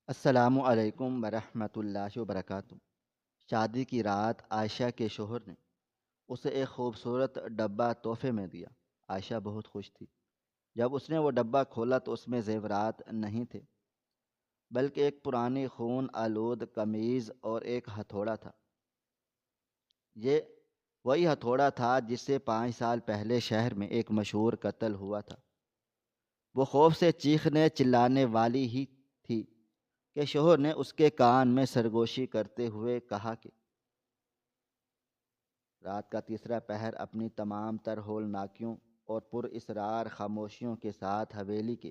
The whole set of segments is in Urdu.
السلام علیکم ورحمۃ اللہ وبرکاتہ۔ شادی کی رات عائشہ کے شوہر نے اسے ایک خوبصورت ڈبہ تحفے میں دیا۔ عائشہ بہت خوش تھی۔ جب اس نے وہ ڈبہ کھولا تو اس میں زیورات نہیں تھے، بلکہ ایک پرانی خون آلود قمیض اور ایک ہتھوڑا تھا۔ یہ وہی ہتھوڑا تھا جس سے 5 سال پہلے شہر میں ایک مشہور قتل ہوا تھا۔ وہ خوف سے چیخنے چلانے والی ہی تھی کہ شوہر نے اس کے کان میں سرگوشی کرتے ہوئے کہا کہ رات کا تیسرا پہر اپنی تمام تر ہولناکیوں اور پر اسرار خاموشیوں کے ساتھ حویلی کے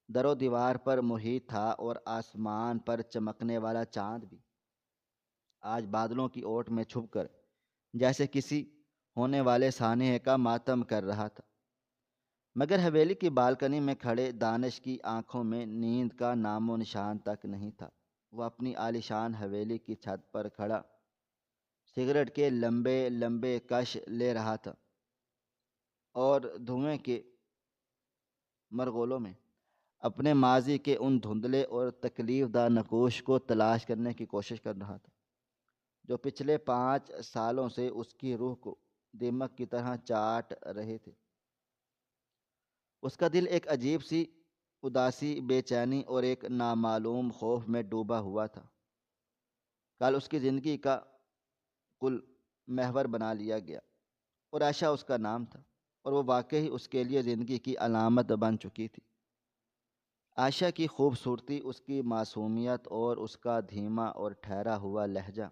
در و دیوار پر محیط تھا، اور آسمان پر چمکنے والا چاند بھی آج بادلوں کی اوٹ میں چھپ کر جیسے کسی ہونے والے سانحے کا ماتم کر رہا تھا۔ مگر حویلی کی بالکنی میں کھڑے دانش کی آنکھوں میں نیند کا نام و نشان تک نہیں تھا۔ وہ اپنی عالیشان حویلی کی چھت پر کھڑا سگریٹ کے لمبے لمبے کش لے رہا تھا، اور دھوئیں کے مرغولوں میں اپنے ماضی کے ان دھندلے اور تکلیف دہ نقوش کو تلاش کرنے کی کوشش کر رہا تھا جو پچھلے 5 سالوں سے اس کی روح کو دیمک کی طرح چاٹ رہے تھے۔ اس کا دل ایک عجیب سی اداسی، بے چینی اور ایک نامعلوم خوف میں ڈوبا ہوا تھا۔ کل اس کی زندگی کا کل محور بنا لیا گیا، اور عائشہ اس کا نام تھا، اور وہ واقعی اس کے لیے زندگی کی علامت بن چکی تھی۔ عائشہ کی خوبصورتی، اس کی معصومیت اور اس کا دھیما اور ٹھہرا ہوا لہجہ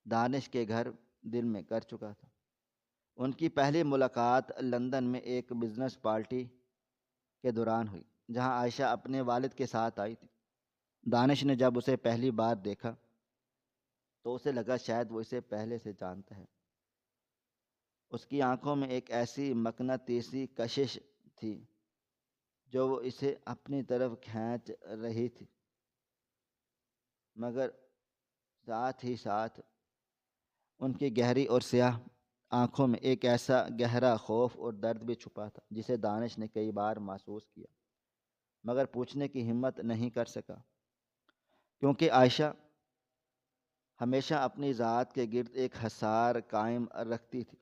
دانش کے گھر دل میں کر چکا تھا۔ ان کی پہلی ملاقات لندن میں ایک بزنس پارٹی کے دوران ہوئی، جہاں عائشہ اپنے والد کے ساتھ آئی تھی۔ دانش نے جب اسے پہلی بار دیکھا تو اسے لگا شاید وہ اسے پہلے سے جانتا ہے۔ اس کی آنکھوں میں ایک ایسی مقناطیسی کشش تھی جو وہ اسے اپنی طرف کھینچ رہی تھی، مگر ساتھ ہی ساتھ ان کی گہری اور سیاہ آنکھوں میں ایک ایسا گہرا خوف اور درد بھی چھپا تھا جسے دانش نے کئی بار محسوس کیا، مگر پوچھنے کی ہمت نہیں کر سکا، کیونکہ عائشہ ہمیشہ اپنی ذات کے گرد ایک حصار قائم رکھتی تھی۔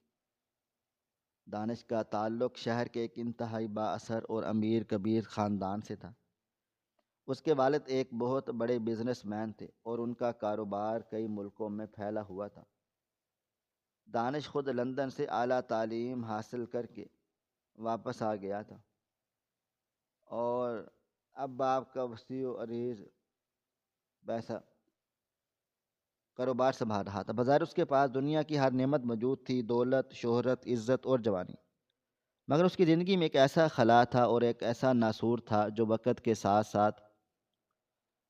دانش کا تعلق شہر کے ایک انتہائی با اثر اور امیر کبیر خاندان سے تھا۔ اس کے والد ایک بہت بڑے بزنس مین تھے، اور ان کا کاروبار کئی ملکوں میں پھیلا ہوا تھا۔ دانش خود لندن سے اعلیٰ تعلیم حاصل کر کے واپس آ گیا تھا، اور اب باپ کا وسیع و عریض پیسہ کاروبار سنبھال رہا تھا۔ بظاہر اس کے پاس دنیا کی ہر نعمت موجود تھی: دولت، شہرت، عزت اور جوانی۔ مگر اس کی زندگی میں ایک ایسا خلا تھا اور ایک ایسا ناسور تھا جو وقت کے ساتھ ساتھ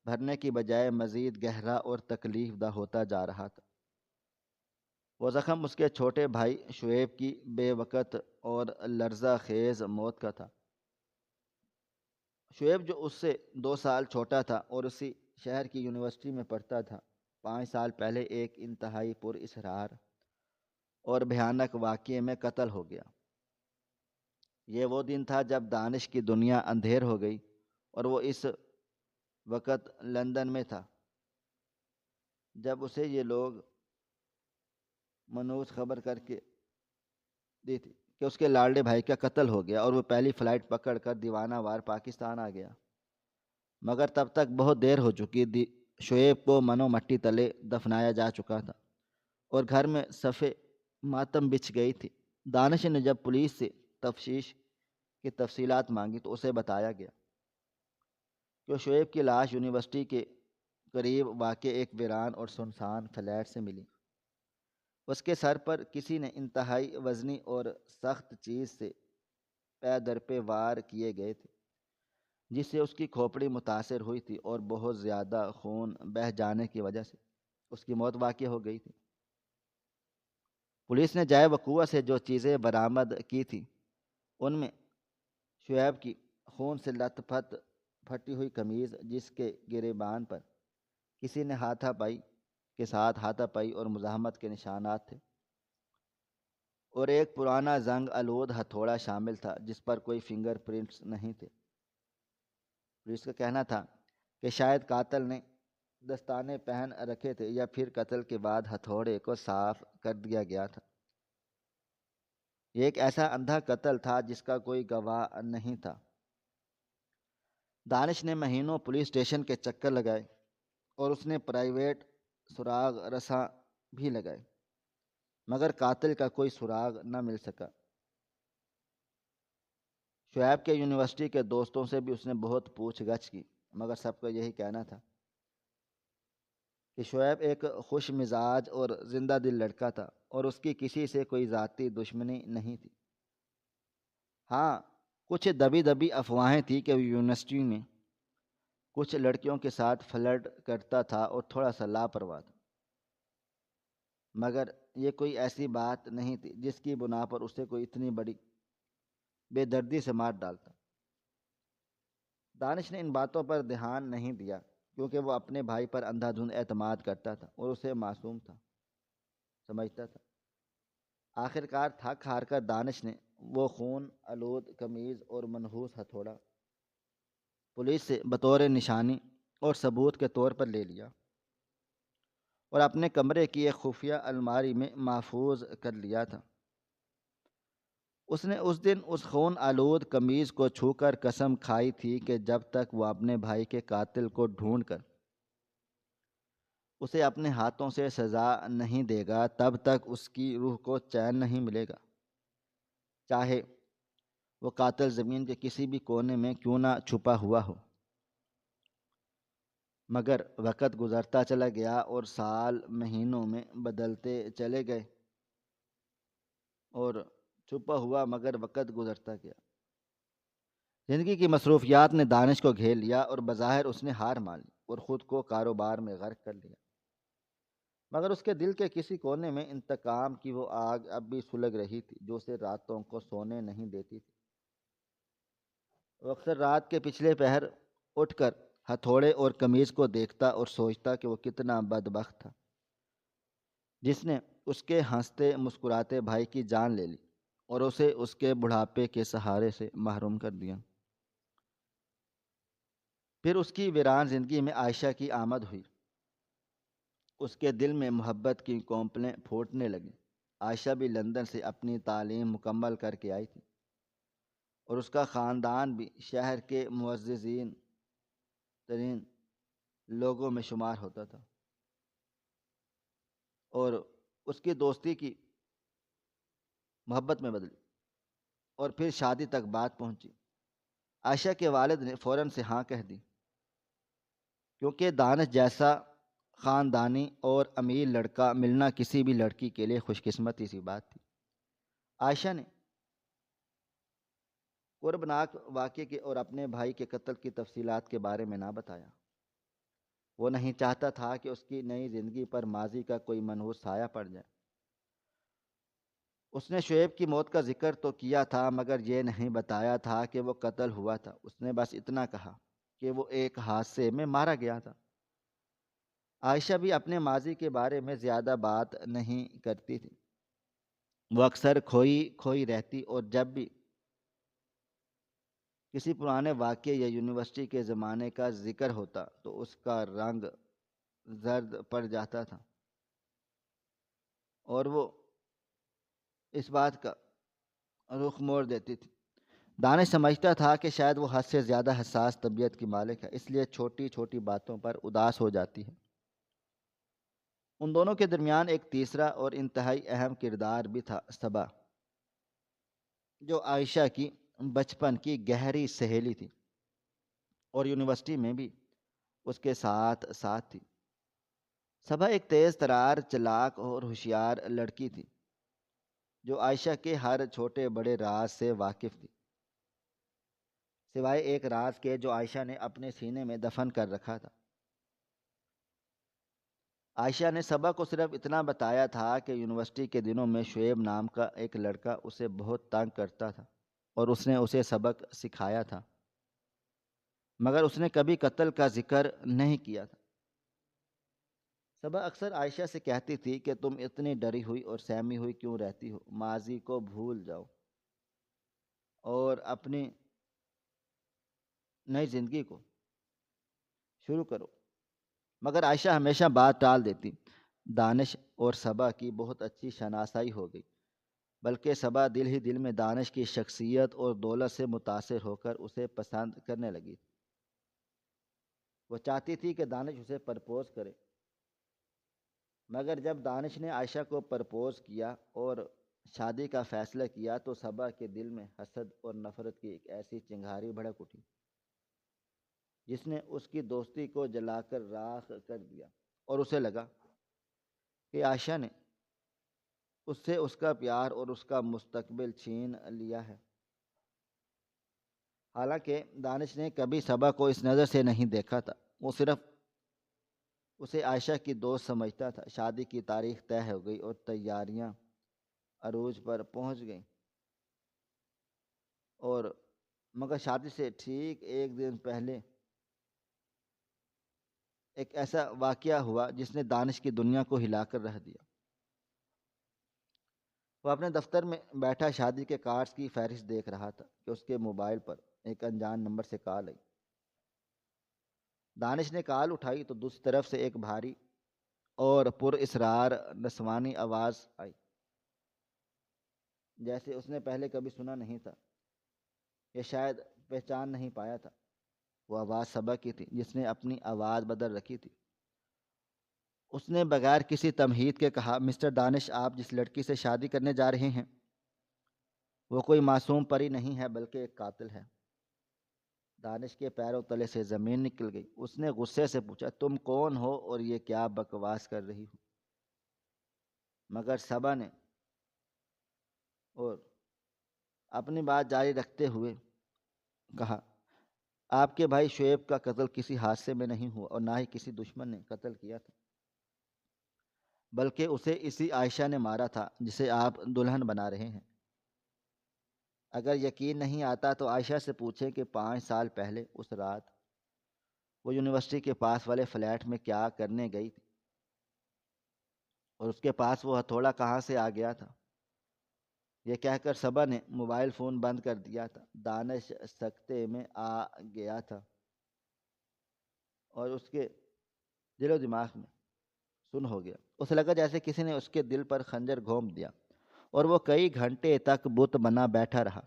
بھرنے کی بجائے مزید گہرا اور تکلیف دہ ہوتا جا رہا تھا۔ وہ زخم اس کے چھوٹے بھائی شعیب کی بے وقت اور لرزہ خیز موت کا تھا۔ شعیب جو اس سے 2 سال چھوٹا تھا اور اسی شہر کی یونیورسٹی میں پڑھتا تھا، 5 سال پہلے ایک انتہائی پر اسرار اور بھیانک واقعے میں قتل ہو گیا۔ یہ وہ دن تھا جب دانش کی دنیا اندھیر ہو گئی، اور وہ اس وقت لندن میں تھا جب اسے یہ لوگ منوس خبر کر کے دی تھی کہ اس کے لاڈلے بھائی کا قتل ہو گیا، اور وہ پہلی فلائٹ پکڑ کر دیوانہ وار پاکستان آ گیا۔ مگر تب تک بہت دیر ہو چکی تھی۔ شعیب کو منو مٹی تلے دفنایا جا چکا تھا، اور گھر میں صفے ماتم بچھ گئی تھی۔ دانش نے جب پولیس سے تفتیش کی تفصیلات مانگی تو اسے بتایا گیا کہ شعیب کی لاش یونیورسٹی کے قریب واقع ایک ویران اور سنسان فلیٹ سے ملی۔ اس کے سر پر کسی نے انتہائی وزنی اور سخت چیز سے پے در پہ وار کیے گئے تھے، جس سے اس کی کھوپڑی متاثر ہوئی تھی، اور بہت زیادہ خون بہہ جانے کی وجہ سے اس کی موت واقع ہو گئی تھی۔ پولیس نے جائے وقوعہ سے جو چیزیں برآمد کی تھی ان میں شعیب کی خون سے لت پت پھٹی ہوئی قمیض، جس کے گریبان پر کسی نے ہاتھا پائی کے ساتھ ہاتھا پائی اور مزاحمت کے نشانات تھے، اور ایک پرانا زنگ آلود ہتھوڑا شامل تھا جس پر کوئی فنگر پرنٹس نہیں تھے۔ پولیس کا کہنا تھا کہ شاید قاتل نے دستانے پہن رکھے تھے یا پھر قتل کے بعد ہتھوڑے کو صاف کر دیا گیا تھا۔ یہ ایک ایسا اندھا قتل تھا جس کا کوئی گواہ نہیں تھا۔ دانش نے مہینوں پولیس اسٹیشن کے چکر لگائے اور اس نے پرائیویٹ سراغ رساں بھی لگائے، مگر قاتل کا کوئی سراغ نہ مل سکا۔ شعیب کے یونیورسٹی کے دوستوں سے بھی اس نے بہت پوچھ گچھ کی، مگر سب کا یہی کہنا تھا کہ شعیب ایک خوش مزاج اور زندہ دل لڑکا تھا اور اس کی کسی سے کوئی ذاتی دشمنی نہیں تھی۔ ہاں، کچھ دبی دبی افواہیں تھیں کہ وہ یونیورسٹی میں کچھ لڑکیوں کے ساتھ فلرٹ کرتا تھا اور تھوڑا سا لاپرواہ تھا، مگر یہ کوئی ایسی بات نہیں تھی جس کی بنا پر اسے کوئی اتنی بڑی بے دردی سے مار ڈالتا۔ دانش نے ان باتوں پر دھیان نہیں دیا کیونکہ وہ اپنے بھائی پر اندھا دھند اعتماد کرتا تھا اور اسے معصوم تھا سمجھتا تھا۔ آخرکار تھک ہار کر دانش نے وہ خون آلود قمیض اور منحوس ہتھوڑا پولیس سے بطور نشانی اور ثبوت کے طور پر لے لیا اور اپنے کمرے کی ایک خفیہ الماری میں محفوظ کر لیا تھا۔ اس نے اس دن اس خون آلود قمیض کو چھو کر قسم کھائی تھی کہ جب تک وہ اپنے بھائی کے قاتل کو ڈھونڈ کر اسے اپنے ہاتھوں سے سزا نہیں دے گا تب تک اس کی روح کو چین نہیں ملے گا، چاہے وہ قاتل زمین کے کسی بھی کونے میں کیوں نہ چھپا ہوا ہو۔ مگر وقت گزرتا چلا گیا اور سال مہینوں میں بدلتے چلے گئے اور چھپا ہوا مگر وقت گزرتا گیا۔ زندگی کی مصروفیات نے دانش کو گھیر لیا اور بظاہر اس نے ہار مان لی اور خود کو کاروبار میں غرق کر لیا، مگر اس کے دل کے کسی کونے میں انتقام کی وہ آگ اب بھی سلگ رہی تھی جو اسے راتوں کو سونے نہیں دیتی تھی۔ وہ اکثر رات کے پچھلے پہر اٹھ کر ہتھوڑے اور قمیض کو دیکھتا اور سوچتا کہ وہ کتنا بدبخت تھا جس نے اس کے ہنستے مسکراتے بھائی کی جان لے لی اور اسے اس کے بڑھاپے کے سہارے سے محروم کر دیا۔ پھر اس کی ویران زندگی میں عائشہ کی آمد ہوئی۔ اس کے دل میں محبت کی کونپلیں پھوٹنے لگیں۔ عائشہ بھی لندن سے اپنی تعلیم مکمل کر کے آئی تھی اور اس کا خاندان بھی شہر کے معززین ترین لوگوں میں شمار ہوتا تھا، اور اس کی دوستی کی محبت میں بدلی اور پھر شادی تک بات پہنچی۔ عائشہ کے والد نے فوراً سے ہاں کہہ دی کیونکہ دانش جیسا خاندانی اور امیر لڑکا ملنا کسی بھی لڑکی کے لیے خوش قسمتی سی بات تھی۔ عائشہ نے قربناک واقعے کے اور اپنے بھائی کے قتل کی تفصیلات کے بارے میں نہ بتایا۔ وہ نہیں چاہتا تھا کہ اس کی نئی زندگی پر ماضی کا کوئی منحوس سایہ پڑ جائے۔ اس نے شعیب کی موت کا ذکر تو کیا تھا مگر یہ نہیں بتایا تھا کہ وہ قتل ہوا تھا۔ اس نے بس اتنا کہا کہ وہ ایک حادثے میں مارا گیا تھا۔ عائشہ بھی اپنے ماضی کے بارے میں زیادہ بات نہیں کرتی تھی۔ وہ اکثر کھوئی کھوئی رہتی اور جب بھی کسی پرانے واقعے یا یونیورسٹی کے زمانے کا ذکر ہوتا تو اس کا رنگ زرد پڑ جاتا تھا اور وہ اس بات کا رخ موڑ دیتی تھی۔ دانش سمجھتا تھا کہ شاید وہ حد سے زیادہ حساس طبیعت کی مالک ہے، اس لیے چھوٹی چھوٹی باتوں پر اداس ہو جاتی ہے۔ ان دونوں کے درمیان ایک تیسرا اور انتہائی اہم کردار بھی تھا، صبا، جو عائشہ کی بچپن کی گہری سہیلی تھی اور یونیورسٹی میں بھی اس کے ساتھ ساتھ تھی۔ صبا ایک تیز ترار، چلاک اور ہوشیار لڑکی تھی جو عائشہ کے ہر چھوٹے بڑے راز سے واقف تھی، سوائے ایک راز کے جو عائشہ نے اپنے سینے میں دفن کر رکھا تھا۔ عائشہ نے صبا کو صرف اتنا بتایا تھا کہ یونیورسٹی کے دنوں میں شعیب نام کا ایک لڑکا اسے بہت تنگ کرتا تھا اور اس نے اسے سبق سکھایا تھا، مگر اس نے کبھی قتل کا ذکر نہیں کیا تھا۔ صبا اکثر عائشہ سے کہتی تھی کہ تم اتنی ڈری ہوئی اور سہمی ہوئی کیوں رہتی ہو، ماضی کو بھول جاؤ اور اپنی نئی زندگی کو شروع کرو۔ مگر عائشہ ہمیشہ بات ٹال دیتی۔ دانش اور صبا کی بہت اچھی شناسائی ہو گئی، بلکہ صبا دل ہی دل میں دانش کی شخصیت اور دولت سے متاثر ہو کر اسے پسند کرنے لگی۔ وہ چاہتی تھی کہ دانش اسے پرپوز کرے، مگر جب دانش نے عائشہ کو پرپوز کیا اور شادی کا فیصلہ کیا تو صبا کے دل میں حسد اور نفرت کی ایک ایسی چنگاری بھڑک اٹھی جس نے اس کی دوستی کو جلا کر راکھ کر دیا، اور اسے لگا کہ عائشہ نے اس سے اس کا پیار اور اس کا مستقبل چھین لیا ہے۔ حالانکہ دانش نے کبھی صبا کو اس نظر سے نہیں دیکھا تھا، وہ صرف اسے عائشہ کی دوست سمجھتا تھا۔ شادی کی تاریخ طے ہو گئی اور تیاریاں عروج پر پہنچ گئیں، اور مگر شادی سے ٹھیک ایک دن پہلے ایک ایسا واقعہ ہوا جس نے دانش کی دنیا کو ہلا کر رکھ دیا۔ وہ اپنے دفتر میں بیٹھا شادی کے کارڈز کی فہرست دیکھ رہا تھا کہ اس کے موبائل پر ایک انجان نمبر سے کال آئی۔ دانش نے کال اٹھائی تو دوسری طرف سے ایک بھاری اور پر اسرار نسوانی آواز آئی، جیسے اس نے پہلے کبھی سنا نہیں تھا یا شاید پہچان نہیں پایا تھا۔ وہ آواز صبا کی تھی جس نے اپنی آواز بدل رکھی تھی۔ اس نے بغیر کسی تمہید کے کہا، مسٹر دانش، آپ جس لڑکی سے شادی کرنے جا رہے ہیں وہ کوئی معصوم پری نہیں ہے بلکہ ایک قاتل ہے۔ دانش کے پیروں تلے سے زمین نکل گئی۔ اس نے غصے سے پوچھا، تم کون ہو اور یہ کیا بکواس کر رہی ہو؟ مگر صبا نے اور اپنی بات جاری رکھتے ہوئے کہا، آپ کے بھائی شعیب کا قتل کسی حادثے میں نہیں ہوا اور نہ ہی کسی دشمن نے قتل کیا تھا، بلکہ اسے اسی عائشہ نے مارا تھا جسے آپ دلہن بنا رہے ہیں۔ اگر یقین نہیں آتا تو عائشہ سے پوچھیں کہ 5 سال پہلے اس رات وہ یونیورسٹی کے پاس والے فلیٹ میں کیا کرنے گئی تھی، اور اس کے پاس وہ ہتھوڑا کہاں سے آ گیا تھا۔ یہ کہہ کر صبا نے موبائل فون بند کر دیا تھا۔ دانش سکتے میں آ گیا تھا اور اس کے دل و دماغ میں سن ہو گیا۔ اسے لگا جیسے کسی نے اس کے دل پر خنجر گھونپ دیا، اور وہ کئی گھنٹے تک بت بنا بیٹھا رہا۔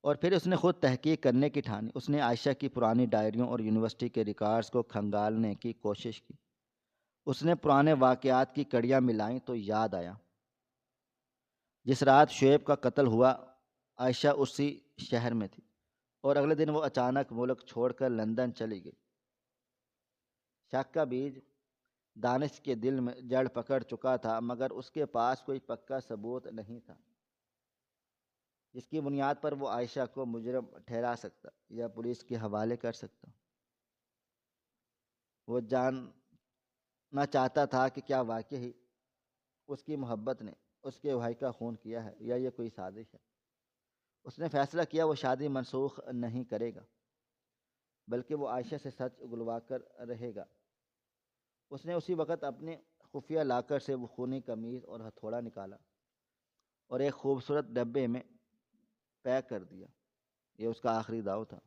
اور پھر اس نے خود تحقیق کرنے کی ٹھانی۔ اس نے عائشہ کی پرانی ڈائریوں اور یونیورسٹی کے ریکارڈز کو کھنگالنے کی کوشش کی۔ اس نے پرانے واقعات کی کڑیاں ملائیں تو یاد آیا جس رات شعیب کا قتل ہوا عائشہ اسی شہر میں تھی، اور اگلے دن وہ اچانک ملک چھوڑ کر لندن چلی گئی۔ شک کا بیج دانش کے دل میں جڑ پکڑ چکا تھا، مگر اس کے پاس کوئی پکا ثبوت نہیں تھا جس کی بنیاد پر وہ عائشہ کو مجرم ٹھہرا سکتا یا پولیس کے حوالے کر سکتا۔ وہ جاننا چاہتا تھا کہ کیا واقعی اس کی محبت نے اس کے بھائی کا خون کیا ہے یا یہ کوئی سازش ہے۔ اس نے فیصلہ کیا وہ شادی منسوخ نہیں کرے گا، بلکہ وہ عائشہ سے سچ اگلوا کر رہے گا۔ اس نے اسی وقت اپنے خفیہ لاکر سے وہ خونی قمیض اور ہتھوڑا نکالا اور ایک خوبصورت ڈبے میں پیک کر دیا۔ یہ اس کا آخری داؤ تھا۔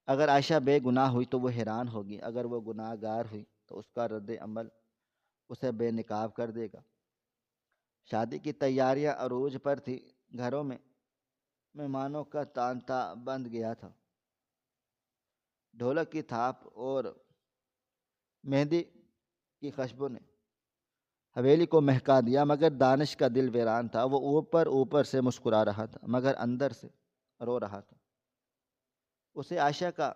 اگر عائشہ بے گناہ ہوئی تو وہ حیران ہوگی، اگر وہ گناہ گار ہوئی تو اس کا رد عمل اسے بے نقاب کر دے گا۔ شادی کی تیاریاں عروج پر تھی۔ گھروں میں مہمانوں کا تانتا بند گیا تھا۔ ڈھولک کی تھاپ اور مہندی کی خوشبو نے حویلی کو مہکا دیا، مگر دانش کا دل ویران تھا۔ وہ اوپر سے مسکرا رہا تھا مگر اندر سے رو رہا تھا۔ اسے عائشہ کا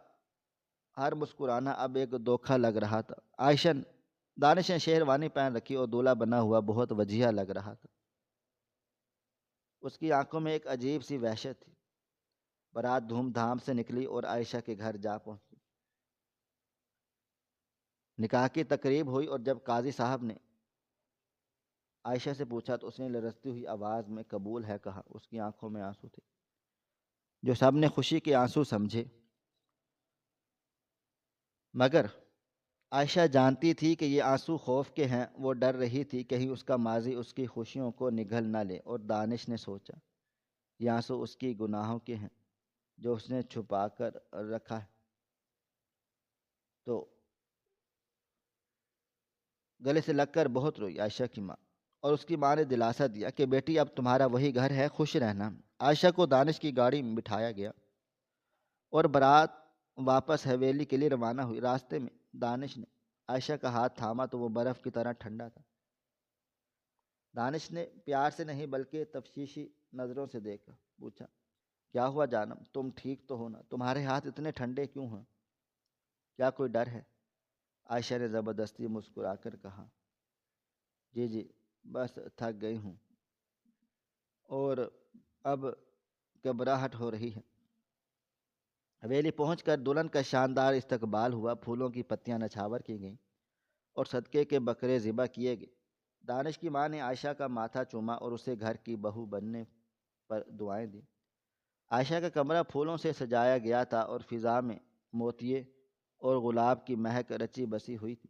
ہر مسکرانا اب ایک دھوکہ لگ رہا تھا۔ دانش نے شیروانی پہن رکھی اور دولہا بنا ہوا بہت وجیحہ لگ رہا تھا۔ اس کی آنکھوں میں ایک عجیب سی وحشت تھی۔ بارات دھوم دھام سے نکلی اور عائشہ کے گھر جا پہنچی۔ نکاح کی تقریب ہوئی، اور جب قاضی صاحب نے عائشہ سے پوچھا تو اس نے لرزتی ہوئی آواز میں قبول ہے کہا۔ اس کی آنکھوں میں آنسو تھے جو سب نے خوشی کے آنسو سمجھے، مگر عائشہ جانتی تھی کہ یہ آنسو خوف کے ہیں۔ وہ ڈر رہی تھی کہیں اس کا ماضی اس کی خوشیوں کو نگل نہ لے، اور دانش نے سوچا یہ آنسو اس کی گناہوں کے ہیں جو اس نے چھپا کر رکھا ہے۔ تو گلے سے لگ کر بہت روئی عائشہ کی ماں، اور اس کی ماں نے دلاسا دیا کہ بیٹی اب تمہارا وہی گھر ہے، خوش رہنا۔ عائشہ کو دانش کی گاڑی میں بٹھایا گیا اور بارات واپس حویلی کے لیے روانہ ہوئی۔ راستے میں دانش نے عائشہ کا ہاتھ تھاما تو وہ برف کی طرح ٹھنڈا تھا۔ دانش نے پیار سے نہیں بلکہ تفتیشی نظروں سے دیکھا، پوچھا کیا ہوا جانم، تم ٹھیک تو ہو نا؟ تمہارے ہاتھ اتنے ٹھنڈے کیوں ہیں؟ کیا کوئی ڈر ہے؟ عائشہ نے زبردستی مسکرا کر کہا جی جی، بس تھک گئی ہوں اور اب گھبراہٹ ہو رہی ہے۔ حویلی پہنچ کر دلہن کا شاندار استقبال ہوا، پھولوں کی پتیاں نچھاور کی گئیں اور صدقے کے بکرے ذبح کیے گئے۔ دانش کی ماں نے عائشہ کا ماتھا چوما اور اسے گھر کی بہو بننے پر دعائیں دیں۔ عائشہ کا کمرہ پھولوں سے سجایا گیا تھا اور فضا میں موتیے اور گلاب کی مہک رچی بسی ہوئی تھی۔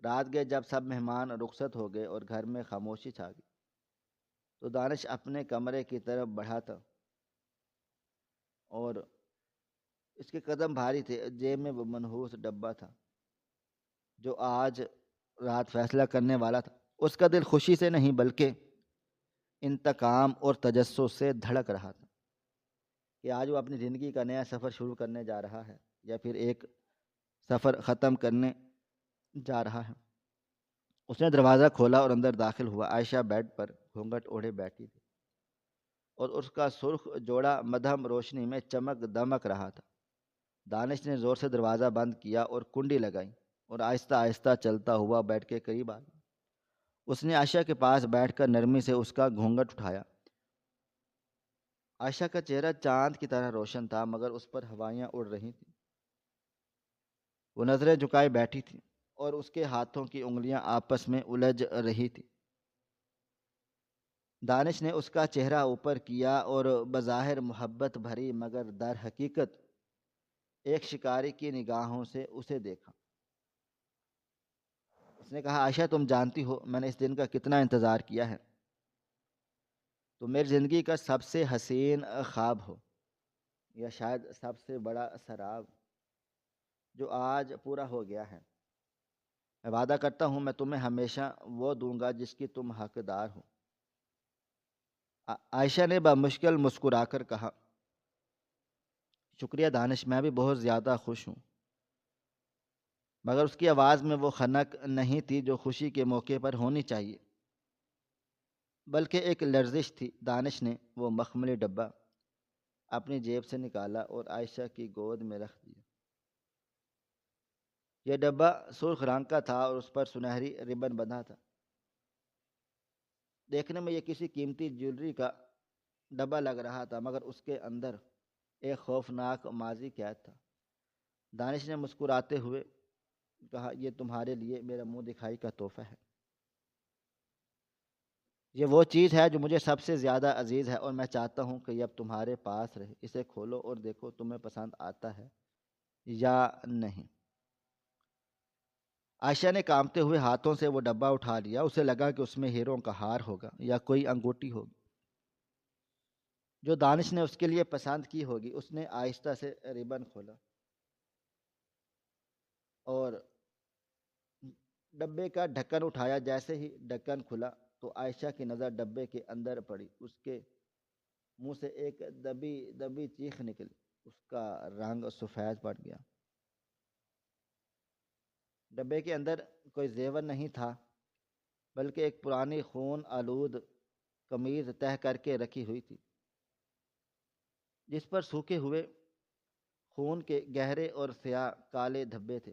رات گئے جب سب مہمان رخصت ہو گئے اور گھر میں خاموشی چھا گئی تو دانش اپنے کمرے کی طرف بڑھا تھا اور اس کے قدم بھاری تھے۔ جیب میں وہ منحوس ڈبہ تھا جو آج رات فیصلہ کرنے والا تھا۔ اس کا دل خوشی سے نہیں بلکہ انتقام اور تجسس سے دھڑک رہا تھا کہ آج وہ اپنی زندگی کا نیا سفر شروع کرنے جا رہا ہے یا پھر ایک سفر ختم کرنے جا رہا ہے۔ اس نے دروازہ کھولا اور اندر داخل ہوا۔ عائشہ بیڈ پر گھونگھٹ اوڑھے بیٹھی تھی اور اس کا سرخ جوڑا مدھم روشنی میں چمک دمک رہا تھا۔ دانش نے زور سے دروازہ بند کیا اور کنڈی لگائی اور آہستہ آہستہ چلتا ہوا بیڈ کے قریب آ گیا۔ اس نے عائشہ کے پاس بیٹھ کر نرمی سے اس کا گھونگھٹ اٹھایا۔ عائشہ کا چہرہ چاند کی طرح روشن تھا مگر اس پر ہوائیاں اڑ رہی تھیں۔ وہ نظریں جھکائے بیٹھی تھی اور اس کے ہاتھوں کی انگلیاں آپس میں الجھ رہی تھی۔ دانش نے اس کا چہرہ اوپر کیا اور بظاہر محبت بھری مگر در حقیقت ایک شکاری کی نگاہوں سے اسے دیکھا۔ اس نے کہا عائشہ، تم جانتی ہو میں نے اس دن کا کتنا انتظار کیا ہے۔ تم میری زندگی کا سب سے حسین خواب ہو یا شاید سب سے بڑا سراب جو آج پورا ہو گیا ہے۔ میں وعدہ کرتا ہوں میں تمہیں ہمیشہ وہ دوں گا جس کی تم حقدار ہو۔ عائشہ نے بمشکل مسکرا کر کہا شکریہ دانش، میں بھی بہت زیادہ خوش ہوں۔ مگر اس کی آواز میں وہ خنک نہیں تھی جو خوشی کے موقع پر ہونی چاہیے، بلکہ ایک لرزش تھی۔ دانش نے وہ مخملی ڈبہ اپنی جیب سے نکالا اور عائشہ کی گود میں رکھ دیا۔ یہ ڈبہ سرخ رنگ کا تھا اور اس پر سنہری ربن بندھا تھا۔ دیکھنے میں یہ کسی قیمتی جیولری کا ڈبہ لگ رہا تھا مگر اس کے اندر ایک خوفناک ماضی قید تھا۔ دانش نے مسکراتے ہوئے کہا یہ تمہارے لیے میرا منہ دکھائی کا تحفہ ہے۔ یہ وہ چیز ہے جو مجھے سب سے زیادہ عزیز ہے اور میں چاہتا ہوں کہ یہ اب تمہارے پاس رہے۔ اسے کھولو اور دیکھو تمہیں پسند آتا ہے یا نہیں۔ عائشہ نے کانپتے ہوئے ہاتھوں سے وہ ڈبہ اٹھا لیا۔ اسے لگا کہ اس میں ہیروں کا ہار ہوگا یا کوئی انگوٹی ہوگی جو دانش نے اس کے لیے پسند کی ہوگی۔ اس نے آہستہ سے ربن کھولا اور ڈبے کا ڈھکن اٹھایا۔ جیسے ہی ڈھکن کھلا تو عائشہ کی نظر ڈبے کے اندر پڑی۔ اس کے منہ سے ایک دبی دبی چیخ نکلی۔ اس کا رنگ سفید پڑ گیا۔ ڈبے کے اندر کوئی زیور نہیں تھا بلکہ ایک پرانی خون آلود قمیض تہہ کر کے رکھی ہوئی تھی جس پر سوکھے ہوئے خون کے گہرے اور سیاہ کالے دھبے تھے،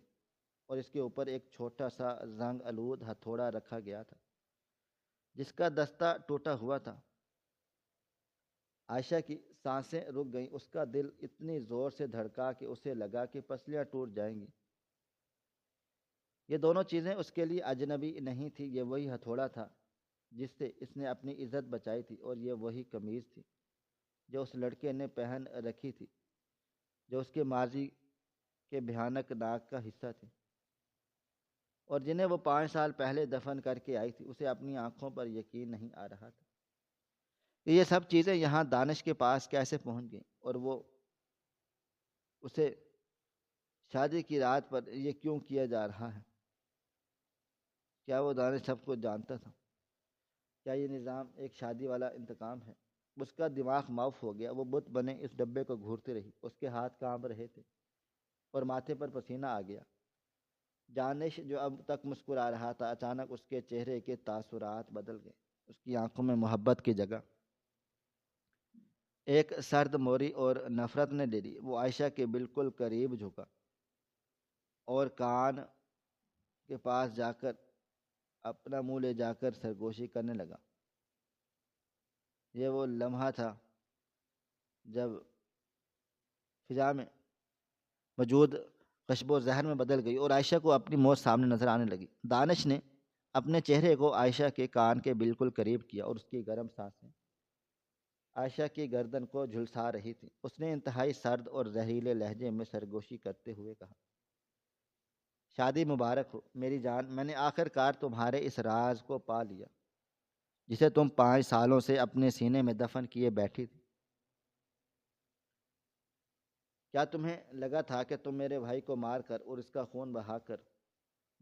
اور اس کے اوپر ایک چھوٹا سا زنگ آلود ہتھوڑا رکھا گیا تھا جس کا دستہ ٹوٹا ہوا تھا۔ عائشہ کی سانسیں رک گئیں۔ اس کا دل اتنی زور سے دھڑکا کہ اسے لگا کہ پسلیاں ٹوٹ جائیں گی۔ یہ دونوں چیزیں اس کے لیے اجنبی نہیں تھی۔ یہ وہی ہتھوڑا تھا جس سے اس نے اپنی عزت بچائی تھی، اور یہ وہی قمیض تھی جو اس لڑکے نے پہن رکھی تھی جو اس کے ماضی کے بھیانک ناک کا حصہ تھی اور جنہیں وہ 5 سال پہلے دفن کر کے آئی تھی۔ اسے اپنی آنکھوں پر یقین نہیں آ رہا تھا کہ یہ سب چیزیں یہاں دانش کے پاس کیسے پہنچ گئیں اور وہ اسے شادی کی رات پر یہ کیوں کیا جا رہا ہے؟ کیا وہ دانش سب کو جانتا تھا؟ کیا یہ نظام ایک شادی والا انتقام ہے؟ اس کا دماغ معاف ہو گیا، وہ بت بنے اس ڈبے کو گھورتی رہی، اس کے ہاتھ کانپ رہے تھے اور ماتھے پر پسینہ آ گیا۔ دانش جو اب تک مسکرا رہا تھا، اچانک اس کے چہرے کے تاثرات بدل گئے، اس کی آنکھوں میں محبت کی جگہ ایک سرد موری اور نفرت نے لے لی۔ وہ عائشہ کے بالکل قریب جھکا اور کان کے پاس جا کر اپنا منہ لے جا کر سرگوشی کرنے لگا۔ یہ وہ لمحہ تھا جب فضا میں موجود خوشبو ذہن میں بدل گئی اور عائشہ کو اپنی موت سامنے نظر آنے لگی۔ دانش نے اپنے چہرے کو عائشہ کے کان کے بالکل قریب کیا اور اس کی گرم سانسیں عائشہ کی گردن کو جھلسا رہی تھی۔ اس نے انتہائی سرد اور زہریلے لہجے میں سرگوشی کرتے ہوئے کہا، شادی مبارک ہو میری جان، میں نے آخر کار تمہارے اس راز کو پا لیا جسے تم 5 سالوں سے اپنے سینے میں دفن کیے بیٹھی تھی۔ کیا تمہیں لگا تھا کہ تم میرے بھائی کو مار کر اور اس کا خون بہا کر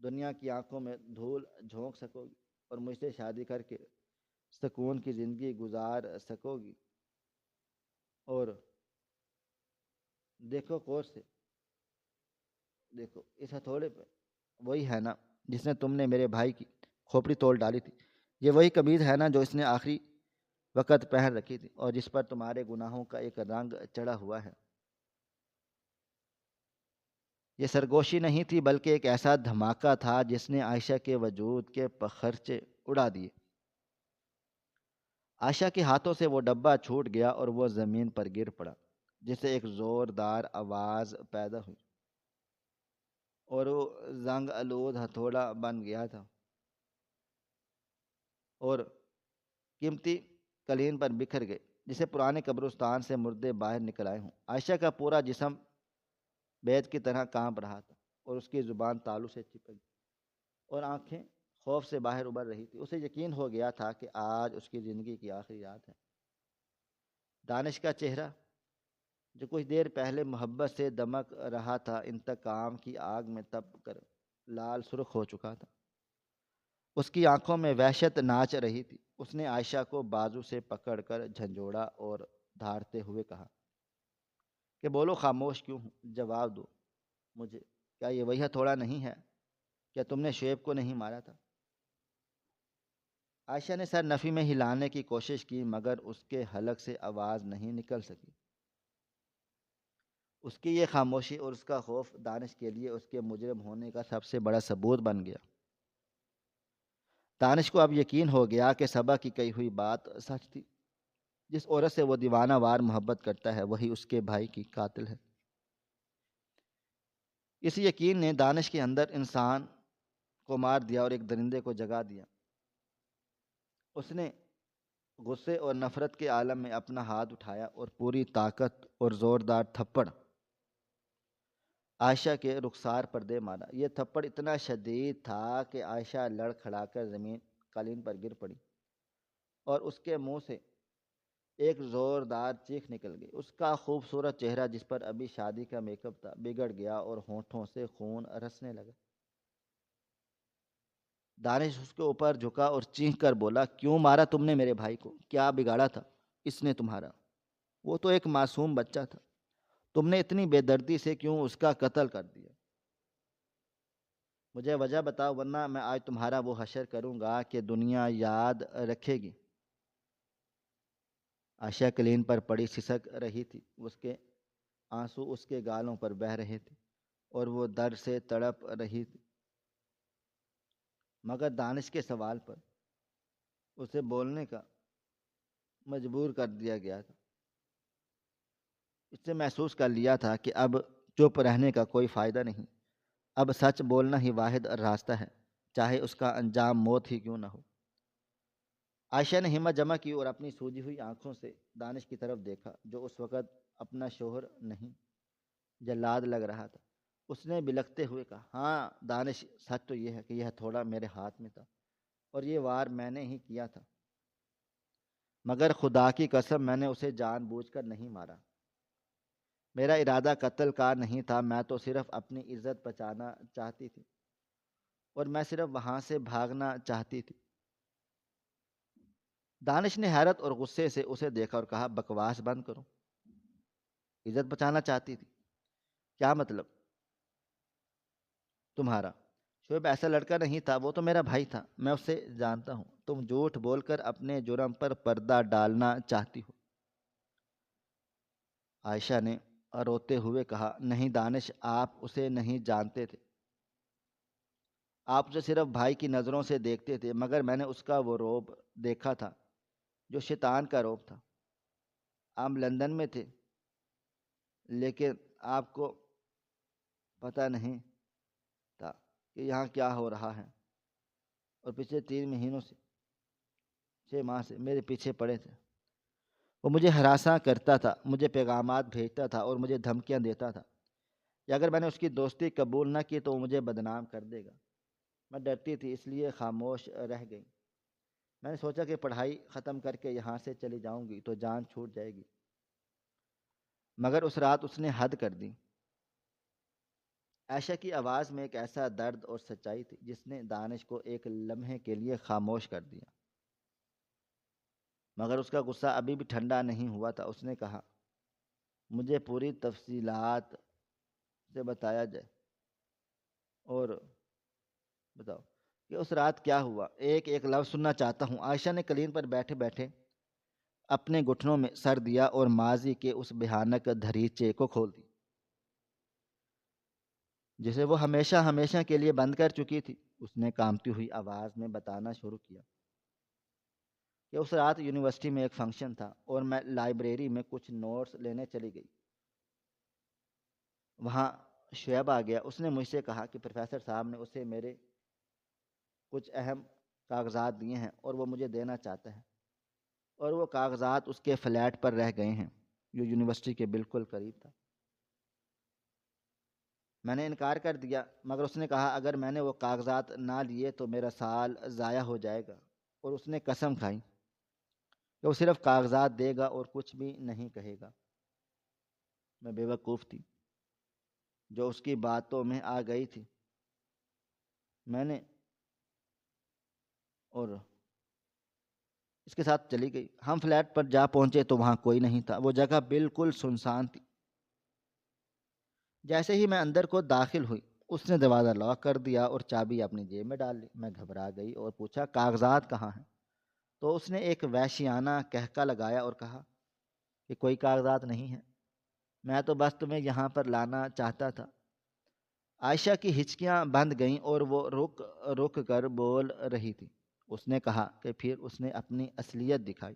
دنیا کی آنکھوں میں دھول جھونک سکو گی اور مجھ سے شادی کر کے سکون کی زندگی گزار سکو گی؟ اور دیکھو غور سے، دیکھو اس ہتھوڑے پہ، وہی ہے نا جس نے تم نے میرے بھائی کی کھوپڑی توڑ ڈالی تھی؟ یہ وہی قمیض ہے نا جو اس نے آخری وقت پہن رکھی تھی اور جس پر تمہارے گناہوں کا ایک رنگ چڑھا ہوا ہے؟ یہ سرگوشی نہیں تھی بلکہ ایک ایسا دھماکہ تھا جس نے عائشہ کے وجود کے پخرچے اڑا دیے۔ عائشہ کے ہاتھوں سے وہ ڈبہ چھوٹ گیا اور وہ زمین پر گر پڑا، جسے ایک زوردار آواز پیدا ہوئی اور وہ زنگ آلود ہتھوڑا بن گیا تھا اور قیمتی قلین پر بکھر گئے جسے پرانے قبرستان سے مردے باہر نکل آئے ہوں۔ عائشہ کا پورا جسم بیت کی طرح کانپ رہا تھا اور اس کی زبان تالو سے چپک گئی اور آنکھیں خوف سے باہر ابھر رہی تھی۔ اسے یقین ہو گیا تھا کہ آج اس کی زندگی کی آخری رات ہے۔ دانش کا چہرہ جو کچھ دیر پہلے محبت سے دمک رہا تھا، انتقام کی آگ میں تپ کر لال سرخ ہو چکا تھا۔ اس کی آنکھوں میں وحشت ناچ رہی تھی۔ اس نے عائشہ کو بازو سے پکڑ کر جھنجھوڑا اور دھاڑتے ہوئے کہا کہ بولو، خاموش کیوں ہوں؟ جواب دو مجھے، کیا یہ وہی ہتھوڑا نہیں ہے؟ کیا تم نے شعیب کو نہیں مارا تھا؟ عائشہ نے سر نفی میں ہلانے کی کوشش کی مگر اس کے حلق سے آواز نہیں نکل سکی۔ اس کی یہ خاموشی اور اس کا خوف دانش کے لیے اس کے مجرم ہونے کا سب سے بڑا ثبوت بن گیا۔ دانش کو اب یقین ہو گیا کہ صبا کی کہی ہوئی بات سچ تھی۔ جس عورت سے وہ دیوانہ وار محبت کرتا ہے وہی اس کے بھائی کی قاتل ہے۔ اس یقین نے دانش کے اندر انسان کو مار دیا اور ایک درندے کو جگا دیا۔ اس نے غصے اور نفرت کے عالم میں اپنا ہاتھ اٹھایا اور پوری طاقت اور زوردار تھپڑ عائشہ کے رخسار پر دے مارا۔ یہ تھپڑ اتنا شدید تھا کہ عائشہ لڑ کھڑا کر زمین قالین پر گر پڑی اور اس کے منہ سے ایک زوردار چیخ نکل گئی۔ اس کا خوبصورت چہرہ جس پر ابھی شادی کا میک اپ تھا بگڑ گیا اور ہونٹوں سے خون رسنے لگا۔ دانش اس کے اوپر جھکا اور چیخ کر بولا، کیوں مارا تم نے میرے بھائی کو؟ کیا بگاڑا تھا اس نے تمہارا؟ وہ تو ایک معصوم بچہ تھا، تم نے اتنی بے دردی سے کیوں اس کا قتل کر دیا؟ مجھے وجہ بتاؤ ورنہ میں آج تمہارا وہ حشر کروں گا کہ دنیا یاد رکھے گی۔ عائشہ کلین پر پڑی سسک رہی تھی، اس کے آنسو اس کے گالوں پر بہہ رہے تھے اور وہ درد سے تڑپ رہی تھی، مگر دانش کے سوال پر اسے بولنے کا مجبور کر دیا گیا تھا۔ اس سے محسوس کر لیا تھا کہ اب چپ رہنے کا کوئی فائدہ نہیں، اب سچ بولنا ہی واحد راستہ ہے، چاہے اس کا انجام موت ہی کیوں نہ ہو۔ عائشہ نے ہمت جمع کی اور اپنی سوجی ہوئی آنکھوں سے دانش کی طرف دیکھا جو اس وقت اپنا شوہر نہیں جلاد لگ رہا تھا۔ اس نے بلکتے ہوئے کہا، ہاں دانش، سچ تو یہ ہے کہ یہ ہتھوڑا میرے ہاتھ میں تھا اور یہ وار میں نے ہی کیا تھا، مگر خدا کی قسم میں نے اسے جان بوجھ کر نہیں مارا۔ میرا ارادہ قتل کا نہیں تھا، میں تو صرف اپنی عزت بچانا چاہتی تھی اور میں صرف وہاں سے بھاگنا چاہتی تھی۔ دانش نے حیرت اور غصے سے اسے دیکھا اور کہا، بکواس بند کرو، عزت بچانا چاہتی تھی، کیا مطلب تمہارا؟ شعیب ایسا لڑکا نہیں تھا، وہ تو میرا بھائی تھا، میں اسے جانتا ہوں، تم جھوٹ بول کر اپنے جرم پر پردہ ڈالنا چاہتی ہو۔ عائشہ نے روتے ہوئے کہا، نہیں دانش، آپ اسے نہیں جانتے تھے، آپ اسے صرف بھائی کی نظروں سے دیکھتے تھے، مگر میں نے اس کا وہ روب دیکھا تھا جو شیطان کا روب تھا۔ آپ لندن میں تھے لیکن آپ کو پتہ نہیں تھا کہ یہاں کیا ہو رہا ہے، اور پچھلے 3 مہینوں سے 6 ماہ سے میرے پیچھے پڑے تھے۔ وہ مجھے ہراساں کرتا تھا، مجھے پیغامات بھیجتا تھا اور مجھے دھمکیاں دیتا تھا کہ اگر میں نے اس کی دوستی قبول نہ کی تو وہ مجھے بدنام کر دے گا۔ میں ڈرتی تھی، اس لیے خاموش رہ گئی۔ میں نے سوچا کہ پڑھائی ختم کر کے یہاں سے چلی جاؤں گی تو جان چھوٹ جائے گی، مگر اس رات اس نے حد کر دی۔ عائشہ کی آواز میں ایک ایسا درد اور سچائی تھی جس نے دانش کو ایک لمحے کے لیے خاموش کر دیا، مگر اس کا غصہ ابھی بھی ٹھنڈا نہیں ہوا تھا۔ اس نے کہا، مجھے پوری تفصیلات سے بتایا جائے، اور بتاؤ کہ اس رات کیا ہوا، ایک ایک لفظ سننا چاہتا ہوں۔ عائشہ نے کلین پر بیٹھے بیٹھے اپنے گھٹنوں میں سر دیا اور ماضی کے اس بھیانک دھریچے کو کھول دی جسے وہ ہمیشہ ہمیشہ کے لیے بند کر چکی تھی۔ اس نے کانپتی ہوئی آواز میں بتانا شروع کیا کہ اس رات یونیورسٹی میں ایک فنکشن تھا اور میں لائبریری میں کچھ نوٹس لینے چلی گئی۔ وہاں شعیب آ گیا۔ اس نے مجھ سے کہا کہ پروفیسر صاحب نے اسے میرے کچھ اہم کاغذات دیے ہیں اور وہ مجھے دینا چاہتا ہے، اور وہ کاغذات اس کے فلیٹ پر رہ گئے ہیں جو یونیورسٹی کے بالکل قریب تھا۔ میں نے انکار کر دیا، مگر اس نے کہا اگر میں نے وہ کاغذات نہ لیے تو میرا سال ضائع ہو جائے گا، اور اس نے قسم کھائی کہ وہ صرف کاغذات دے گا اور کچھ بھی نہیں کہے گا۔ میں بے وقوف تھی جو اس کی باتوں میں آ گئی تھی۔ میں نے اور اس کے ساتھ چلی گئی۔ ہم فلیٹ پر جا پہنچے تو وہاں کوئی نہیں تھا، وہ جگہ بالکل سنسان تھی۔ جیسے ہی میں اندر کو داخل ہوئی، اس نے دروازہ لاک کر دیا اور چابی اپنی جیب میں ڈال لی۔ میں گھبرا گئی اور پوچھا، کاغذات کہاں ہیں؟ تو اس نے ایک وحشیانہ کہکا لگایا اور کہا کہ کوئی کاغذات نہیں ہیں، میں تو بس تمہیں یہاں پر لانا چاہتا تھا۔ عائشہ کی ہچکیاں بند گئیں اور وہ رک رک کر بول رہی تھی۔ اس نے کہا کہ پھر اس نے اپنی اصلیت دکھائی۔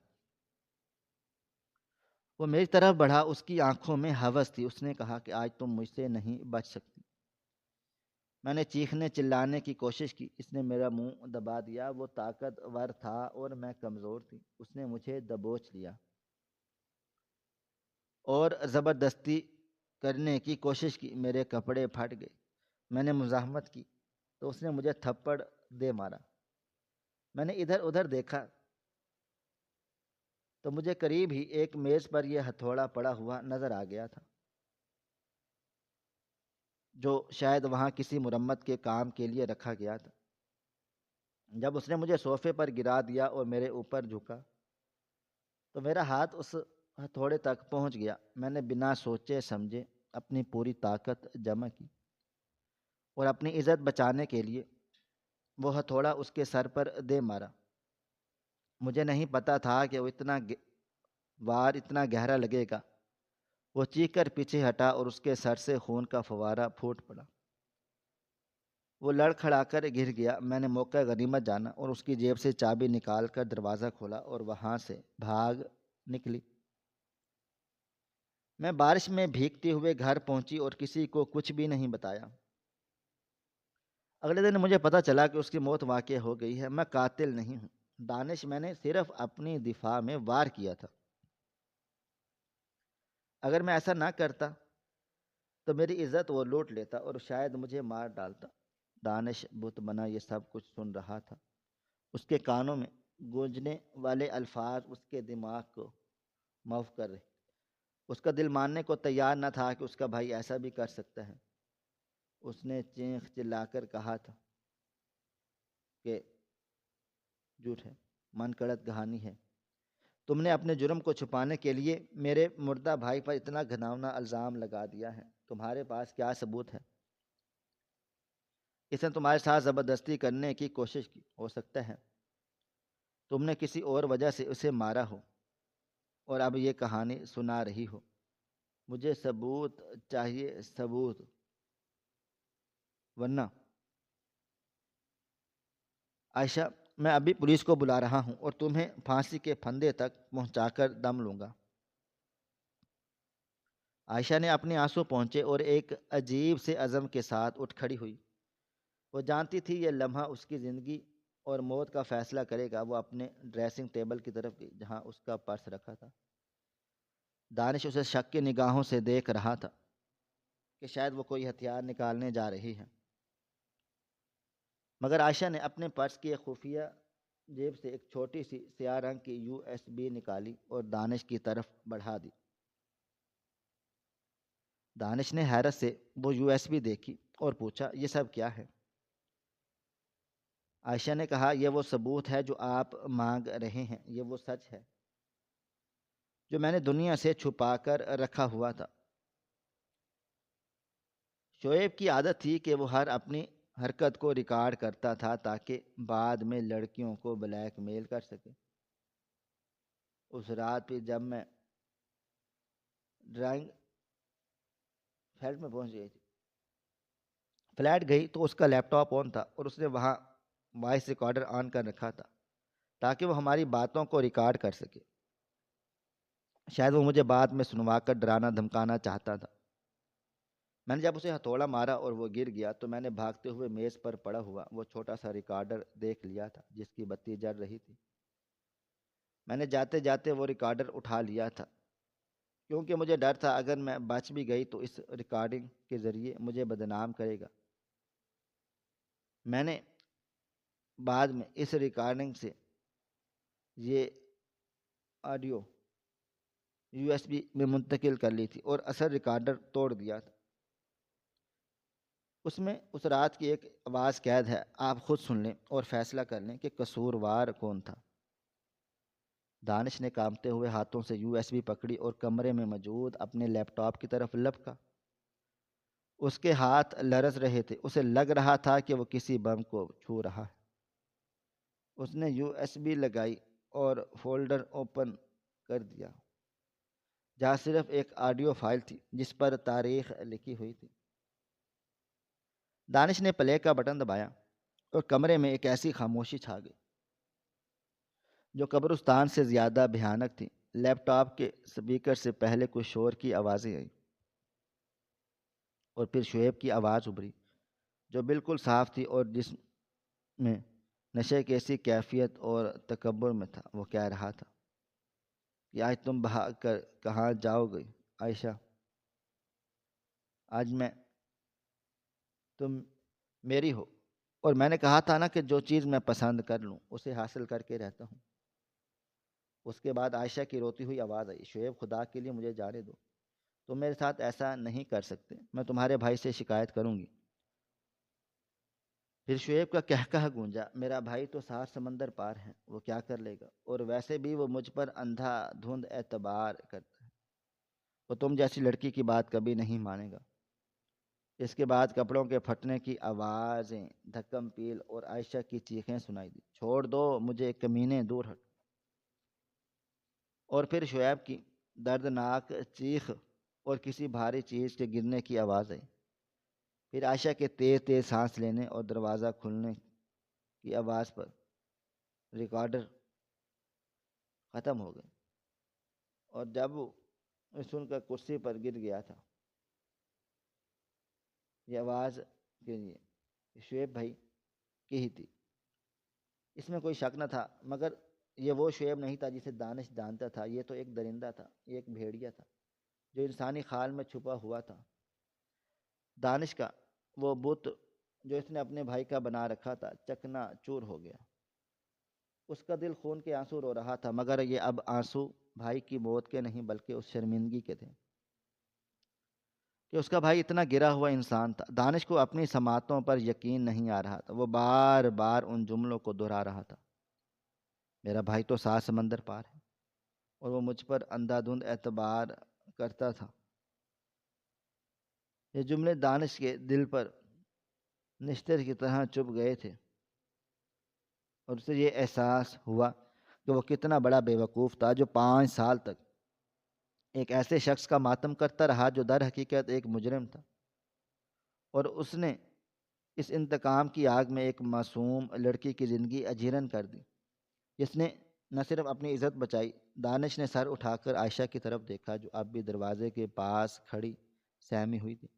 وہ میری طرف بڑھا، اس کی آنکھوں میں ہوس تھی۔ اس نے کہا کہ آج تم مجھ سے نہیں بچ سکتی۔ میں نے چیخنے چلانے کی کوشش کی، اس نے میرا منہ دبا دیا۔ وہ طاقتور تھا اور میں کمزور تھی۔ اس نے مجھے دبوچ لیا اور زبردستی کرنے کی کوشش کی، میرے کپڑے پھٹ گئے۔ میں نے مزاحمت کی تو اس نے مجھے تھپڑ دے مارا۔ میں نے ادھر ادھر دیکھا تو مجھے قریب ہی ایک میز پر یہ ہتھوڑا پڑا ہوا نظر آ گیا تھا جو شاید وہاں کسی مرمت کے کام کے لیے رکھا گیا تھا۔ جب اس نے مجھے صوفے پر گرا دیا اور میرے اوپر جھکا تو میرا ہاتھ اس ہتھوڑے تک پہنچ گیا۔ میں نے بنا سوچے سمجھے اپنی پوری طاقت جمع کی اور اپنی عزت بچانے کے لیے وہ ہتھوڑا اس کے سر پر دے مارا۔ مجھے نہیں پتا تھا کہ وہ وار اتنا گہرا لگے گا۔ وہ چیخ کر پیچھے ہٹا اور اس کے سر سے خون کا فوارہ پھوٹ پڑا۔ وہ لڑکھڑا کر گر گیا۔ میں نے موقع غنیمت جانا اور اس کی جیب سے چابی نکال کر دروازہ کھولا اور وہاں سے بھاگ نکلی۔ میں بارش میں بھیگتے ہوئے گھر پہنچی اور کسی کو کچھ بھی نہیں بتایا۔ اگلے دن مجھے پتہ چلا کہ اس کی موت واقع ہو گئی ہے۔ میں قاتل نہیں ہوں دانش، میں نے صرف اپنی دفاع میں وار کیا تھا۔ اگر میں ایسا نہ کرتا تو میری عزت وہ لوٹ لیتا اور شاید مجھے مار ڈالتا۔ دانش بت بنا یہ سب کچھ سن رہا تھا۔ اس کے کانوں میں گونجنے والے الفاظ اس کے دماغ کو معاف کر رہے۔ اس کا دل ماننے کو تیار نہ تھا کہ اس کا بھائی ایسا بھی کر سکتا ہے۔ اس نے چیخ چلا کر کہا تھا کہ جھوٹ ہے، من گھڑت کہانی ہے۔ تم نے اپنے جرم کو چھپانے کے لیے میرے مردہ بھائی پر اتنا گھناؤنا الزام لگا دیا ہے۔ تمہارے پاس کیا ثبوت ہے؟ اس نے تمہارے ساتھ زبردستی کرنے کی کوشش کی، ہو سکتا ہے تم نے کسی اور وجہ سے اسے مارا ہو اور اب یہ کہانی سنا رہی ہو۔ مجھے ثبوت چاہیے، ثبوت، ورنہ عائشہ میں ابھی پولیس کو بلا رہا ہوں اور تمہیں پھانسی کے پھندے تک پہنچا کر دم لوں گا۔ عائشہ نے اپنے آنسو پہنچے اور ایک عجیب سے عزم کے ساتھ اٹھ کھڑی ہوئی۔ وہ جانتی تھی یہ لمحہ اس کی زندگی اور موت کا فیصلہ کرے گا۔ وہ اپنے ڈریسنگ ٹیبل کی طرف گئی جہاں اس کا پرس رکھا تھا۔ دانش اسے شک کی نگاہوں سے دیکھ رہا تھا کہ شاید وہ کوئی ہتھیار نکالنے جا رہی ہے، مگر عائشہ نے اپنے پرس کی ایک خفیہ جیب سے ایک چھوٹی سی سیاہ رنگ کی USB نکالی اور دانش کی طرف بڑھا دی۔ دانش نے حیرت سے وہ USB دیکھی اور پوچھا، یہ سب کیا ہے؟ عائشہ نے کہا، یہ وہ ثبوت ہے جو آپ مانگ رہے ہیں، یہ وہ سچ ہے جو میں نے دنیا سے چھپا کر رکھا ہوا تھا۔ شعیب کی عادت تھی کہ وہ ہر اپنی حرکت کو ریکارڈ کرتا تھا تاکہ بعد میں لڑکیوں کو بلیک میل کر سکے۔ اس رات پہ جب میں ڈرائنگ فلیٹ میں پہنچ گئی تھی، فلیٹ گئی تو اس کا لیپ ٹاپ آن تھا اور اس نے وہاں وائس ریکارڈر آن کر رکھا تھا تاکہ وہ ہماری باتوں کو ریکارڈ کر سکے۔ شاید وہ مجھے بعد میں سنوا کر ڈرانا دھمکانا چاہتا تھا۔ میں نے جب اسے ہتھوڑا مارا اور وہ گر گیا تو میں نے بھاگتے ہوئے میز پر پڑا ہوا وہ چھوٹا سا ریکارڈر دیکھ لیا تھا جس کی بتی جل رہی تھی۔ میں نے جاتے جاتے وہ ریکارڈر اٹھا لیا تھا کیونکہ مجھے ڈر تھا اگر میں بچ بھی گئی تو اس ریکارڈنگ کے ذریعے مجھے بدنام کرے گا۔ میں نے بعد میں اس ریکارڈنگ سے یہ آڈیو USB میں منتقل کر لی تھی اور اصل ریکارڈر توڑ دیا تھا۔ اس میں اس رات کی ایک آواز قید ہے، آپ خود سن لیں اور فیصلہ کر لیں کہ قصوروار کون تھا۔ دانش نے کانپتے ہوئے ہاتھوں سے USB پکڑی اور کمرے میں موجود اپنے لیپ ٹاپ کی طرف لپکا۔ اس کے ہاتھ لرز رہے تھے، اسے لگ رہا تھا کہ وہ کسی بم کو چھو رہا ہے۔ اس نے USB لگائی اور فولڈر اوپن کر دیا جہاں صرف ایک آڈیو فائل تھی جس پر تاریخ لکھی ہوئی تھی۔ دانش نے پلے کا بٹن دبایا اور کمرے میں ایک ایسی خاموشی چھا گئی جو قبرستان سے زیادہ بھیانک تھی۔ لیپ ٹاپ کے سپیکر سے پہلے کچھ شور کی آوازیں آئیں اور پھر شعیب کی آواز ابھری جو بالکل صاف تھی اور جس میں نشے کی ایسی کیفیت اور تکبر میں تھا۔ وہ کہہ رہا تھا کہ آج تم بھاگ کر کہاں جاؤ گے عائشہ؟ آج تم میری ہو اور میں نے کہا تھا نا کہ جو چیز میں پسند کر لوں اسے حاصل کر کے رہتا ہوں۔ اس کے بعد عائشہ کی روتی ہوئی آواز آئی، شعیب خدا کے لیے مجھے جانے دو، تم میرے ساتھ ایسا نہیں کر سکتے، میں تمہارے بھائی سے شکایت کروں گی۔ پھر شعیب کا کہہ گونجا، میرا بھائی تو 7 سمندر پار ہے، وہ کیا کر لے گا؟ اور ویسے بھی وہ مجھ پر اندھا دھند اعتبار کرتا ہے، وہ تم جیسی لڑکی کی بات کبھی نہیں مانے گا۔ اس کے بعد کپڑوں کے پھٹنے کی آوازیں، دھکم پیل اور عائشہ کی چیخیں سنائی دی، چھوڑ دو مجھے کمینے، دور ہٹ۔ اور پھر شعیب کی دردناک چیخ اور کسی بھاری چیز کے گرنے کی آواز آئی۔ پھر عائشہ کے تیز تیز سانس لینے اور دروازہ کھلنے کی آواز پر ریکارڈر ختم ہو گئی اور جب وہ سن کر کرسی پر گر گیا تھا، یہ آواز کے لیے شعیب بھائی کی ہی تھی۔ اس میں کوئی شک نہ تھا، مگر یہ وہ شعیب نہیں تھا جسے دانش جانتا تھا۔ یہ تو ایک درندہ تھا، یہ ایک بھیڑیا تھا جو انسانی خال میں چھپا ہوا تھا۔ دانش کا وہ بت جو اس نے اپنے بھائی کا بنا رکھا تھا چکنا چور ہو گیا۔ اس کا دل خون کے آنسو رو رہا تھا، مگر یہ اب آنسو بھائی کی موت کے نہیں بلکہ اس شرمندگی کے تھے کہ اس کا بھائی اتنا گرا ہوا انسان تھا۔ دانش کو اپنی سماعتوں پر یقین نہیں آ رہا تھا، وہ بار بار ان جملوں کو دہرا رہا تھا، میرا بھائی تو 7 سمندر پار ہے اور وہ مجھ پر اندھا دھند اعتبار کرتا تھا۔ یہ جملے دانش کے دل پر نشتر کی طرح چبھ گئے تھے اور اسے یہ احساس ہوا کہ وہ کتنا بڑا بے وقوف تھا جو 5 سال تک ایک ایسے شخص کا ماتم کرتا رہا جو در حقیقت ایک مجرم تھا، اور اس نے اس انتقام کی آگ میں ایک معصوم لڑکی کی زندگی اجیرن کر دی جس نے نہ صرف اپنی عزت بچائی۔ دانش نے سر اٹھا کر عائشہ کی طرف دیکھا جو اب بھی دروازے کے پاس کھڑی سہمی ہوئی تھی،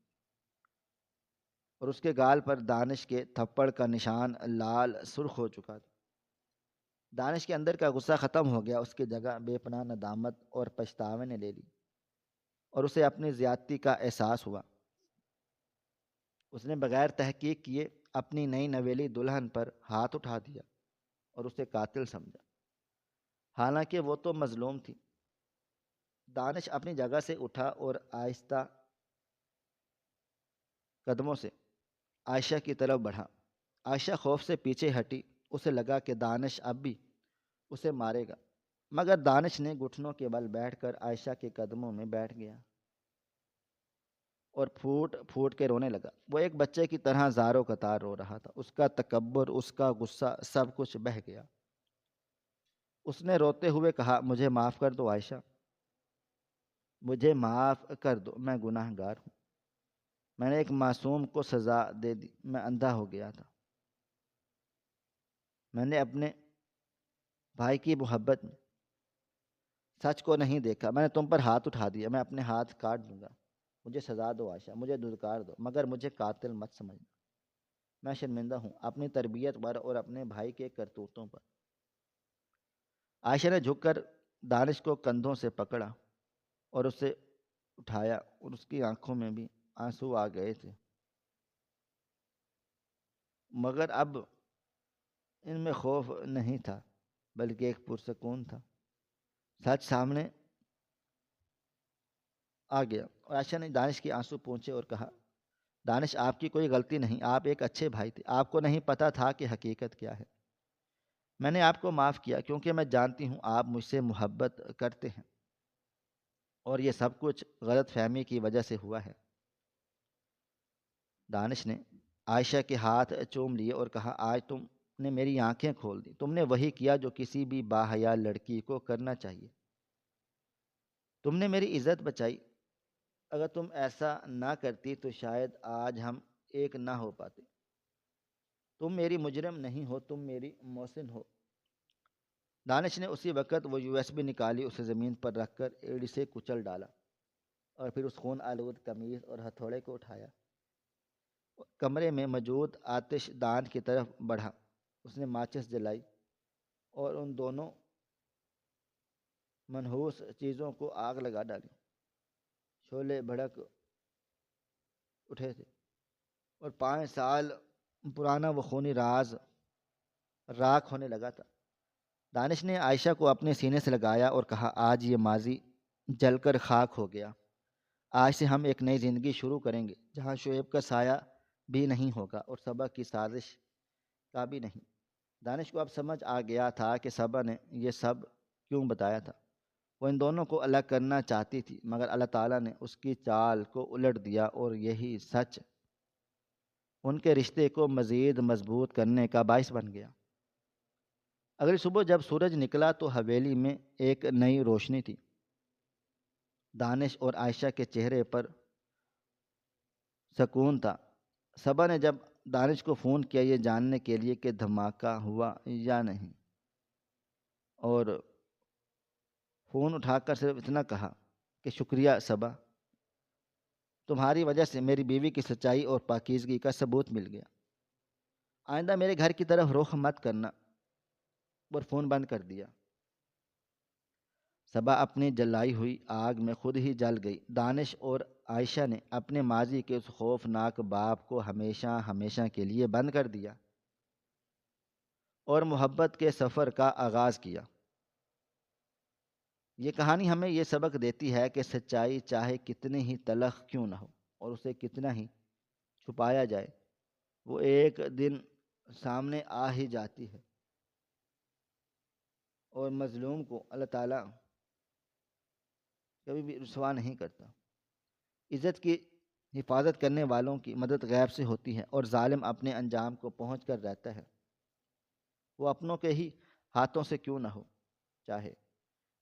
اور اس کے گال پر دانش کے تھپڑ کا نشان لال سرخ ہو چکا تھا۔ دانش کے اندر کا غصہ ختم ہو گیا، اس کی جگہ بے پناہ ندامت اور پچھتاوے نے لے لی، اور اسے اپنی زیادتی کا احساس ہوا۔ اس نے بغیر تحقیق کیے اپنی نئی نویلی دلہن پر ہاتھ اٹھا دیا اور اسے قاتل سمجھا، حالانکہ وہ تو مظلوم تھی۔ دانش اپنی جگہ سے اٹھا اور آہستہ قدموں سے عائشہ کی طرف بڑھا۔ عائشہ خوف سے پیچھے ہٹی، اسے لگا کہ دانش اب بھی اسے مارے گا، مگر دانش نے گھٹنوں کے بل بیٹھ کر عائشہ کے قدموں میں بیٹھ گیا اور پھوٹ پھوٹ کے رونے لگا۔ وہ ایک بچے کی طرح زار و قطار رو رہا تھا، اس کا تکبر، اس کا غصہ، سب کچھ بہہ گیا۔ اس نے روتے ہوئے کہا، مجھے معاف کر دو عائشہ، مجھے معاف کر دو، میں گناہ گار ہوں، میں نے ایک معصوم کو سزا دے دی، میں اندھا ہو گیا تھا، میں نے اپنے بھائی کی محبت میں سچ کو نہیں دیکھا، میں نے تم پر ہاتھ اٹھا دیا، میں اپنے ہاتھ کاٹ دوں گا، مجھے سزا دو عائشہ، مجھے دھتکار دو، مگر مجھے قاتل مت سمجھنا، میں شرمندہ ہوں اپنی تربیت پر اور اپنے بھائی کے کرتوتوں پر۔ عائشہ نے جھک کر دانش کو کندھوں سے پکڑا اور اسے اٹھایا، اور اس کی آنکھوں میں بھی آنسو آ گئے تھے، مگر اب ان میں خوف نہیں تھا بلکہ ایک پرسکون تھا۔ سچ سامنے آ گیا اور عائشہ نے دانش کے آنسو پونچھے اور کہا، دانش آپ کی کوئی غلطی نہیں، آپ ایک اچھے بھائی تھے، آپ کو نہیں پتہ تھا کہ حقیقت کیا ہے۔ میں نے آپ کو معاف کیا کیونکہ میں جانتی ہوں آپ مجھ سے محبت کرتے ہیں، اور یہ سب کچھ غلط فہمی کی وجہ سے ہوا ہے۔ دانش نے عائشہ کے ہاتھ چوم لیے اور کہا، آج تم نے میری آنکھیں کھول دی، تم نے وہی کیا جو کسی بھی باحیا لڑکی کو کرنا چاہیے، تم نے میری عزت بچائی، اگر تم ایسا نہ کرتی تو شاید آج ہم ایک نہ ہو پاتے، تم میری مجرم نہیں ہو، تم میری محسن ہو۔ دانش نے اسی وقت وہ USB نکالی، اسے زمین پر رکھ کر ایڑی سے کچل ڈالا اور پھر اس خون آلود قمیض اور ہتھوڑے کو اٹھایا، کمرے میں موجود آتش دان کی طرف بڑھا، اس نے ماچس جلائی اور ان دونوں منحوس چیزوں کو آگ لگا ڈالی۔ شعلے بھڑک اٹھے تھے اور 5 سال پرانا وہ خونی راز راکھ ہونے لگا تھا۔ دانش نے عائشہ کو اپنے سینے سے لگایا اور کہا، آج یہ ماضی جل کر خاک ہو گیا، آج سے ہم ایک نئی زندگی شروع کریں گے جہاں شعیب کا سایہ بھی نہیں ہوگا اور صبا کی سازش کا بھی نہیں۔ دانش کو اب سمجھ آ گیا تھا کہ صبا نے یہ سب کیوں بتایا تھا۔ وہ ان دونوں کو الگ کرنا چاہتی تھی، مگر اللہ تعالیٰ نے اس کی چال کو الٹ دیا اور یہی سچ ان کے رشتے کو مزید مضبوط کرنے کا باعث بن گیا۔ اگلی صبح جب سورج نکلا تو حویلی میں ایک نئی روشنی تھی۔ دانش اور عائشہ کے چہرے پر سکون تھا۔ صبا نے جب دانش کو فون کیا یہ جاننے کے لیے کہ دھماکہ ہوا یا نہیں، اور فون اٹھا کر صرف اتنا کہا کہ شکریہ صبا، تمہاری وجہ سے میری بیوی کی سچائی اور پاکیزگی کا ثبوت مل گیا، آئندہ میرے گھر کی طرف رخ مت کرنا، اور فون بند کر دیا۔ صبا اپنی جلائی ہوئی آگ میں خود ہی جل گئی۔ دانش اور عائشہ نے اپنے ماضی کے اس خوفناک باب کو ہمیشہ ہمیشہ کے لیے بند کر دیا اور محبت کے سفر کا آغاز کیا۔ یہ کہانی ہمیں یہ سبق دیتی ہے کہ سچائی چاہے کتنی ہی تلخ کیوں نہ ہو، اور اسے کتنا ہی چھپایا جائے وہ ایک دن سامنے آ ہی جاتی ہے، اور مظلوم کو اللہ تعالیٰ کبھی بھی رسوا نہیں کرتا۔ عزت کی حفاظت کرنے والوں کی مدد غیب سے ہوتی ہے، اور ظالم اپنے انجام کو پہنچ کر رہتا ہے، وہ اپنوں کے ہی ہاتھوں سے کیوں نہ ہو چاہے۔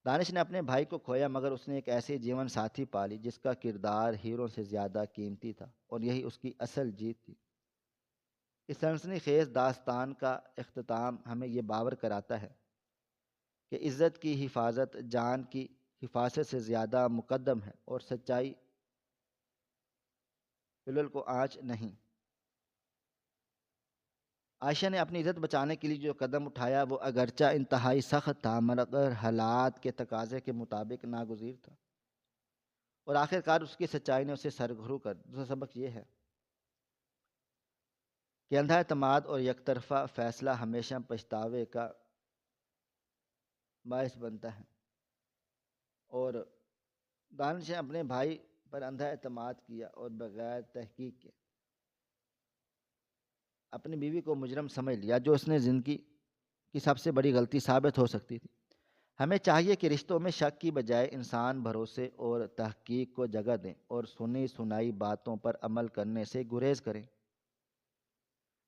دانش نے اپنے بھائی کو کھویا، مگر اس نے ایک ایسی جیون ساتھی پالی جس کا کردار ہیروں سے زیادہ قیمتی تھا، اور یہی اس کی اصل جیت تھی۔ اس سنسنی خیز داستان کا اختتام ہمیں یہ باور کراتا ہے کہ عزت کی حفاظت جان کی حفاظت سے زیادہ مقدم ہے، اور سچائی پلل کو آنچ نہیں۔ عائشہ نے اپنی عزت بچانے کے لیے جو قدم اٹھایا وہ اگرچہ انتہائی سخت تھا، مگر حالات کے تقاضے کے مطابق ناگزیر تھا، اور آخر کار اس کی سچائی نے اسے سرخرو کر۔ دوسرا سبق یہ ہے کہ اندھا اعتماد اور یک طرفہ فیصلہ ہمیشہ پچھتاوے کا باعث بنتا ہے، اور دانش نے اپنے بھائی پر اندھا اعتماد کیا اور بغیر تحقیق کے اپنی بیوی کو مجرم سمجھ لیا، جو اس نے زندگی کی سب سے بڑی غلطی ثابت ہو سکتی تھی۔ ہمیں چاہیے کہ رشتوں میں شک کی بجائے انسان بھروسے اور تحقیق کو جگہ دیں، اور سنی سنائی باتوں پر عمل کرنے سے گریز کریں،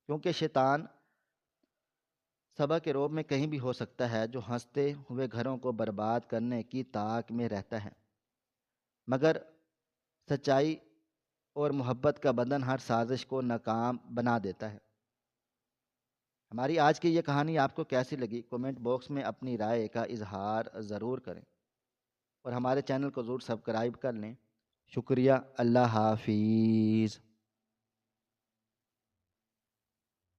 کیونکہ شیطان صبح کے روب میں کہیں بھی ہو سکتا ہے، جو ہنستے ہوئے گھروں کو برباد کرنے کی طاق میں رہتا ہے، مگر سچائی اور محبت کا بدن ہر سازش کو ناکام بنا دیتا ہے۔ ہماری آج کی یہ کہانی آپ کو کیسی لگی؟ کومنٹ باکس میں اپنی رائے کا اظہار ضرور کریں، اور ہمارے چینل کو ضرور سبسکرائب کر لیں۔ شکریہ، اللہ حافظ۔